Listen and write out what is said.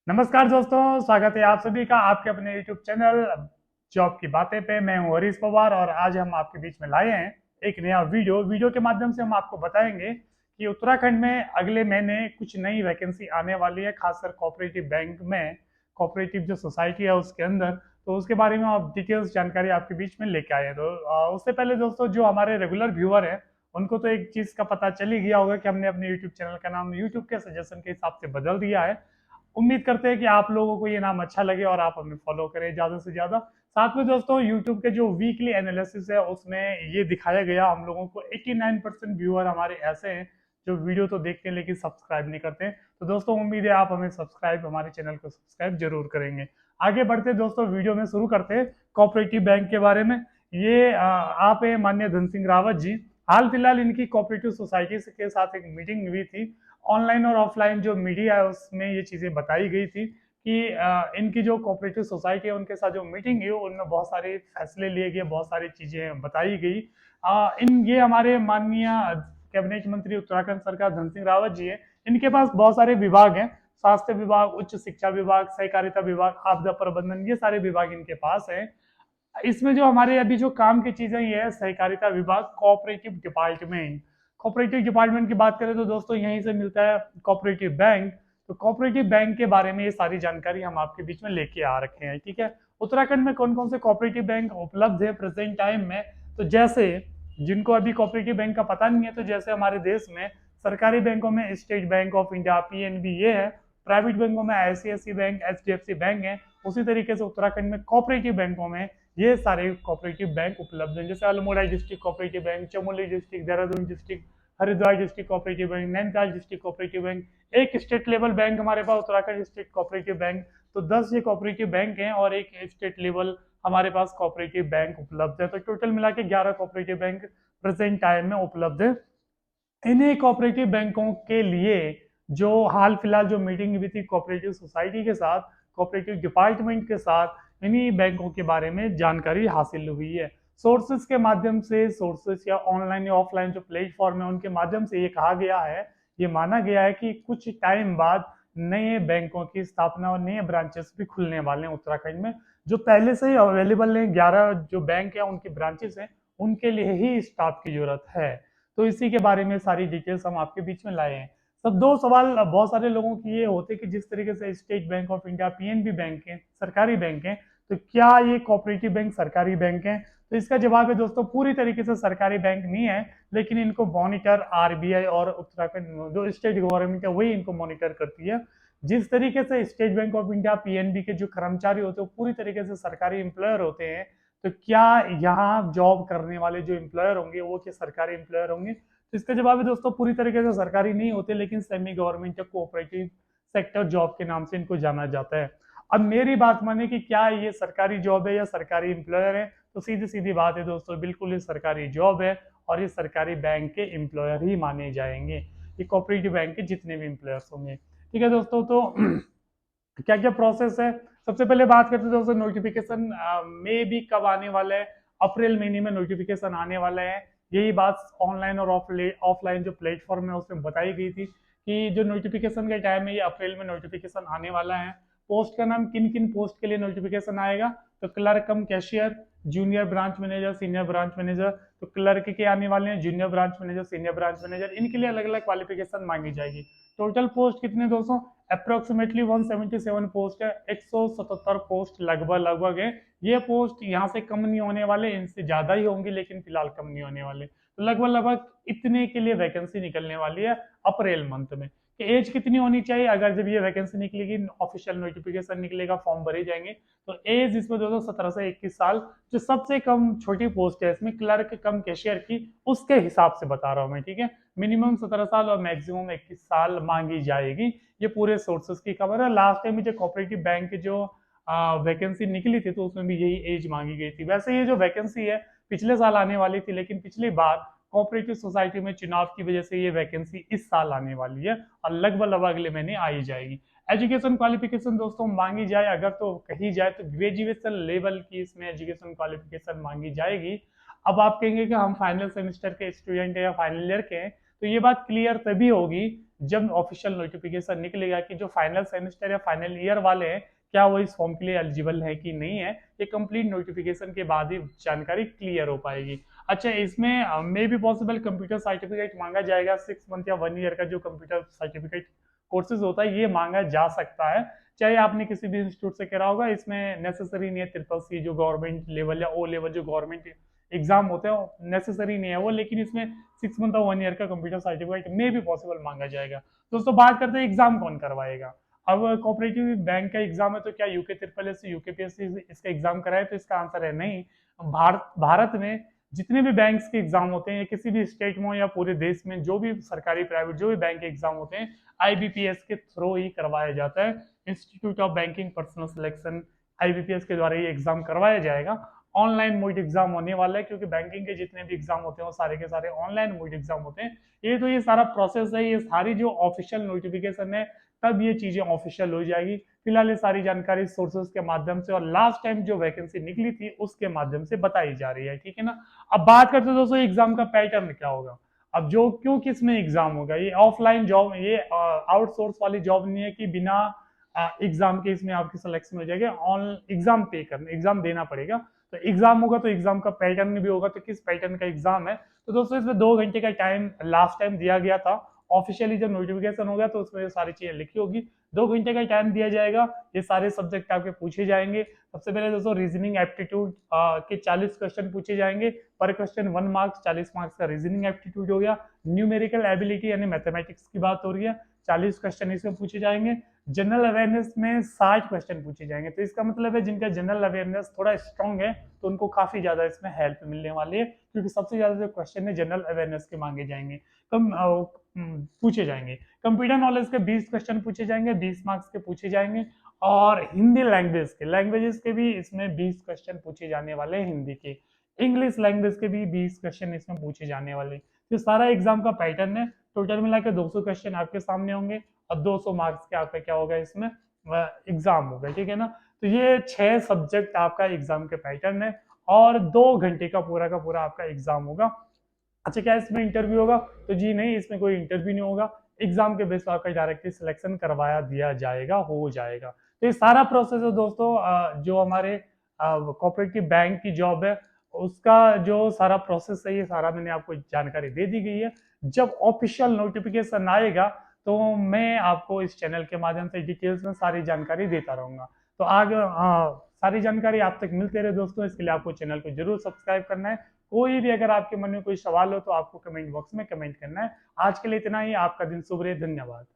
नमस्कार दोस्तों, स्वागत है आप सभी का आपके अपने YouTube चैनल जॉब की बातें पे। मैं हूं हरीश पवार और आज हम आपके बीच में लाए हैं एक नया वीडियो के माध्यम से हम आपको बताएंगे कि उत्तराखंड में अगले महीने कुछ नई वैकेंसी आने वाली है, खासकर कोऑपरेटिव बैंक में, कोऑपरेटिव जो सोसाइटी है उसके अंदर। तो उसके बारे में आप डिटेल्स जानकारी आपके बीच में लेके आए हैं। तो उससे पहले दोस्तों, जो हमारे रेगुलर व्यूअर हैं उनको तो एक चीज का पता चल ही गया होगा कि हमने अपने यूट्यूब चैनल का नाम यूट्यूब के सजेशन के हिसाब से बदल दिया है। उम्मीद करते हैं कि आप लोगों को ये नाम अच्छा लगे और आप हमें फॉलो करें ज़्यादा से ज़्यादा। साथ में दोस्तों, यूट्यूब के जो वीकली एनालिसिस है उसमें ये दिखाया गया हम लोगों को 89% व्यूअर हमारे ऐसे हैं जो वीडियो तो देखते हैं लेकिन सब्सक्राइब नहीं करते हैं। तो दोस्तों, उम्मीद है आप हमें सब्सक्राइब, हमारे चैनल को सब्सक्राइब जरूर करेंगे। आगे बढ़ते दोस्तों, वीडियो में शुरू करते हैं कोऑपरेटिव बैंक के बारे में। ये आप हैं माननीय धन सिंह रावत जी। हाल फिलहाल इनकी कोऑपरेटिव सोसाइटी के साथ एक मीटिंग हुई थी। ऑनलाइन और ऑफलाइन जो मीडिया है उसमें ये चीज़ें बताई गई थी कि इनकी जो कोऑपरेटिव सोसाइटी है उनके साथ जो मीटिंग हुई उनमें बहुत सारे फैसले लिए गए, बहुत सारी चीज़ें बताई गई। इन ये हमारे माननीय कैबिनेट मंत्री उत्तराखंड सरकार धन सिंह रावत जी है। इनके पास बहुत सारे विभाग हैं, स्वास्थ्य विभाग, उच्च शिक्षा विभाग, सहकारिता विभाग, आपदा प्रबंधन, ये सारे विभाग इनके पास हैं। इसमें जो हमारे अभी जो काम की चीजें ये है सहकारिता विभाग, कोऑपरेटिव डिपार्टमेंट। कोऑपरेटिव डिपार्टमेंट की बात करें तो दोस्तों यहीं से मिलता है कोऑपरेटिव बैंक। तो कोऑपरेटिव बैंक के बारे में ये सारी जानकारी हम आपके बीच में लेके आ रखे हैं, ठीक है। उत्तराखंड में कौन कौन से कोऑपरेटिव बैंक उपलब्ध है प्रेजेंट टाइम में? तो जैसे, जिनको अभी कोऑपरेटिव बैंक का पता नहीं है, तो जैसे हमारे देश में सरकारी बैंकों में state bank of India PNB ये है, प्राइवेट बैंकों में आईसीआईसी बैंक, एचडीएफसी बैंक है। उसी तरीके से उत्तराखंड में कोऑपरेटिव बैंकों में ये सारे कोऑपरेटिव बैंक उपलब्ध हैं, जैसे Almora district cooperative bank, Chamoli district, Dehradun district, Haridwar district cooperative bank, Nainital district cooperative bank. एक स्टेट लेवल बैंक हमारे पास उत्तराखंड स्टेट कोऑपरेटिव बैंक। तो 10 ये कोऑपरेटिव बैंक हैं और एक स्टेट लेवल हमारे पास कोऑपरेटिव बैंक उपलब्ध है। तो टोटल मिला के 11 कोऑपरेटिव बैंक प्रेजेंट टाइम में उपलब्ध है। इन्हीं कोऑपरेटिव बैंकों के लिए जो हाल फिलहाल जो मीटिंग हुई थी कोऑपरेटिव सोसाइटी के साथ, कोऑपरेटिव डिपार्टमेंट के साथ, इन्हीं बैंकों के बारे में जानकारी हासिल हुई है। सोर्सेज के माध्यम से, सोर्सेज या ऑनलाइन या ऑफलाइन जो प्लेटफॉर्म है उनके माध्यम से ये कहा गया है, ये माना गया है कि कुछ टाइम बाद नए बैंकों की स्थापना और नए ब्रांचेस भी खुलने वाले हैं उत्तराखंड में। जो पहले से ही अवेलेबल हैं 11 जो बैंक है उनके ब्रांचेस हैं, उनके लिए ही स्टाफ की जरूरत है। तो इसी के बारे में सारी डिटेल्स हम आपके बीच में लाए हैं। सब दो सवाल बहुत सारे लोगों की ये होते कि जिस तरीके से state bank of India PNB bank है, सरकारी बैंक है, तो क्या ये कोऑपरेटिव बैंक सरकारी बैंक है? तो इसका जवाब है दोस्तों, पूरी तरीके से सरकारी बैंक नहीं है, लेकिन इनको मॉनिटर आरबीआई और उत्तराखंड जो स्टेट गवर्नमेंट है वही इनको मॉनिटर करती है। जिस तरीके से state bank of India PNB के जो कर्मचारी होते हैं वो पूरी तरीके से सरकारी एम्प्लॉयर होते हैं, तो क्या यहाँ जॉब करने वाले जो एम्प्लॉयर होंगे वो क्या सरकारी एम्प्लॉयर होंगे? तो इसका जवाब है दोस्तों, पूरी तरीके से सरकारी नहीं होते, लेकिन सेमी गवर्नमेंट या कोऑपरेटिव सेक्टर जॉब के नाम से इनको जाना जाता है। अब मेरी बात माने कि क्या ये सरकारी जॉब है या सरकारी एम्प्लॉयर है, तो सीधी सीधी बात है दोस्तों, बिल्कुल ये सरकारी जॉब है और ये सरकारी बैंक के एम्प्लॉयर ही माने जाएंगे, ये कोऑपरेटिव बैंक के जितने भी एम्प्लॉयर्स होंगे। ठीक है दोस्तों, तो क्या क्या प्रोसेस है? सबसे पहले बात करते हैं दोस्तों नोटिफिकेशन में भी कब आने वाला है। अप्रैल महीने में नोटिफिकेशन आने वाला है। यही बात ऑनलाइन और ऑफलाइन जो प्लेटफॉर्म है उसमें बताई गई थी कि जो नोटिफिकेशन का टाइम है ये अप्रैल में नोटिफिकेशन आने वाला है। पोस्ट का नाम, किन किन पोस्ट के लिए नोटिफिकेशन आएगा? तो क्लर्क कम cashier, junior branch manager, senior branch manager. तो क्लर्क के आने वाले हैं, junior branch manager, senior branch manager, इनके लिए अलग अलग क्वालिफिकेशन मांगी जाएगी। टोटल पोस्ट कितने दोस्तों? अप्रोक्सीमेटली 177 पोस्ट है, 177 पोस्ट लगभग है। ये पोस्ट यहाँ से कम नहीं होने वाले, इनसे ज्यादा ही होंगे, लेकिन फिलहाल कम नहीं होने वाले। तो लगभग इतने के लिए वैकेंसी निकलने वाली है अप्रैल मंथ में। कि एज कितनी होनी चाहिए? अगर जब ये वैकेंसी निकलेगी, ऑफिशियल नोटिफिकेशन निकलेगा, फॉर्म भरे जाएंगे, तो एज इसमें दोस्तों 17 से 21 साल, जो सबसे कम छोटी पोस्ट है इसमें क्लर्क कम कैशियर की, उसके हिसाब से बता रहा हूँ मैं, ठीक है। मिनिमम 17 साल और मैक्सिमम 21 साल मांगी जाएगी। ये पूरे सोर्सेस की खबर है। लास्ट टाइम जो कोऑपरेटिव बैंक की जो वैकेंसी निकली थी तो उसमें भी यही एज मांगी गई थी। वैसे ये जो वैकेंसी है पिछले साल आने वाली थी, लेकिन पिछली बार कोऑपरेटिव सोसाइटी में चुनाव की वजह से ये वैकेंसी इस साल आने वाली है और लगभग अगले महीने आई जाएगी। एजुकेशन क्वालिफिकेशन दोस्तों मांगी जाए अगर तो कही जाए तो ग्रेजुएशन लेवल की इसमें एजुकेशन क्वालिफिकेशन मांगी जाएगी। अब आप कहेंगे कि हम फाइनल सेमेस्टर के स्टूडेंट हैं या फाइनल ईयर के हैं, तो ये बात क्लियर तभी होगी जब ऑफिशियल नोटिफिकेशन निकलेगा कि जो फाइनल सेमेस्टर या फाइनल ईयर वाले हैं क्या वो इस फॉर्म के लिए एलिजिबल है कि नहीं है, ये कंप्लीट नोटिफिकेशन के बाद ही जानकारी क्लियर हो पाएगी। अच्छा, इसमें मे भी पॉसिबल कंप्यूटर सर्टिफिकेट मांगा जाएगा, 6 मंथ या 1 ईयर का जो कंप्यूटर सर्टिफिकेट कोर्सेज होता है ये मांगा जा सकता है, चाहे आपने किसी भी इंस्टीट्यूट से करा होगा। इसमें नेसेसरी नहीं है CCC जो गवर्नमेंट लेवल या ओ लेवल जो गवर्नमेंट एग्जाम होते हैं नेसेसरी नहीं है वो, लेकिन इसमें 6 मंथ और 1 ईयर का कंप्यूटर सर्टिफिकेट में भी पॉसिबल मांगा जाएगा। दोस्तों बात करते हैं एग्जाम कौन करवाएगा। अब कोऑपरेटिव बैंक का एग्जाम है तो क्या यूके ट्रिपल एस यूकेपीएससी इसका एग्जाम कराए, तो इसका आंसर है नहीं। भारत में जितने भी बैंक्स के एग्जाम होते हैं किसी भी स्टेट में या पूरे देश में जो भी सरकारी प्राइवेट जो भी बैंक के एग्जाम होते हैं आईबीपीएस के थ्रू ही करवाया जाता है। Institute of banking personal selection IBPS के द्वारा ये एग्जाम करवाया जाएगा। ऑनलाइन मोड एग्जाम होने वाला है क्योंकि बैंकिंग के जितने भी एग्जाम होते हैं वो सारे के सारे ऑनलाइन मोड एग्जाम होते हैं। ये सारा प्रोसेस है, ये सारी जो ऑफिशियल नोटिफिकेशन है तब ये चीजें ऑफिशियल हो जाएगी। फिलहाल ये सारी जानकारी सोर्सेज के माध्यम से और लास्ट टाइम जो वैकेंसी निकली थी उसके माध्यम से बताई जा रही है, ठीक है ना। अब बात करते हैं दोस्तों एग्जाम का पैटर्न क्या होगा। अब जो क्यों किस में एग्जाम होगा, ये ऑफलाइन जॉब, ये आउटसोर्स वाली जॉब नहीं है कि बिना एग्जाम के इसमें आपकी सिलेक्शन हो जाएगी। ऑन एग्जाम पे करना, एग्जाम देना पड़ेगा। तो एग्जाम होगा तो एग्जाम का पैटर्न भी होगा, तो किस पैटर्न का एग्जाम है। तो दोस्तों इसमें 2 घंटे का टाइम लास्ट टाइम दिया गया था, ऑफिशियली जब नोटिफिकेशन होगा तो उसमें सारी चीजें लिखी होगी। 2 घंटे का टाइम दिया जाएगा, ये सारे सब्जेक्ट आपके पूछे जाएंगे। सबसे पहले दोस्तों रीजनिंग एप्टीट्यूड के 40 क्वेश्चन पूछे जाएंगे, पर क्वेश्चन 1 मार्क्स, 40 मार्क्स का रीजनिंग एप्टीट्यूड हो गया। न्यूमेरिकल एबिलिटी यानी मैथमेटिक्स की बात हो रही है, 40 क्वेश्चन इसमें पूछे जाएंगे। जनरल अवेयरनेस में 60 क्वेश्चन पूछे जाएंगे। तो इसका मतलब है जिनका जनरल अवेयरनेस थोड़ा स्ट्रॉन्ग है तो उनको काफी ज्यादा इसमें हेल्प मिलने वाली है, क्योंकि सबसे ज्यादा जो क्वेश्चन है जनरल अवेयरनेस के मांगे जाएंगे, कम पूछे जाएंगे। कंप्यूटर नॉलेज के 20 क्वेश्चन पूछे जाएंगे, 20 मार्क्स के पूछे जाएंगे। और हिंदी लैंग्वेजेस के भी इसमें 20 क्वेश्चन पूछे जाने वाले हैं हिंदी के। इंग्लिश लैंग्वेज के भी 20 क्वेश्चन इसमें पूछे जाने वाले हैं। तो सारा एग्जाम का पैटर्न है। टोटल मिला के 200 क्वेश्चन आपके सामने होंगे और 200 मार्क्स के आपका क्या होगा इसमें एग्जाम होगा, ठीक है ना। तो ये 6 सब्जेक्ट आपका एग्जाम के पैटर्न है और 2 घंटे का पूरा आपका एग्जाम होगा। अच्छा, क्या इसमें इंटरव्यू होगा? तो जी नहीं, इसमें कोई इंटरव्यू नहीं होगा। एग्जाम के बेस पर आपका डायरेक्टली सिलेक्शन करवाया दिया जाएगा, हो जाएगा। तो ये सारा प्रोसेस है दोस्तों, जो हमारे कोऑपरेटिव बैंक की जॉब है उसका जो सारा प्रोसेस है ये सारा मैंने आपको जानकारी दे दी गई है। जब ऑफिशियल नोटिफिकेशन आएगा तो मैं आपको इस चैनल के माध्यम से डिटेल्स में सारी जानकारी देता रहूंगा। तो आगे सारी जानकारी आप तक मिलते रहे दोस्तों, इसके लिए आपको चैनल को जरूर सब्सक्राइब करना है। कोई भी अगर आपके मन में कोई सवाल हो तो आपको कमेंट बॉक्स में कमेंट करना है। आज के लिए इतना ही, आपका दिन शुभ रहे, धन्यवाद।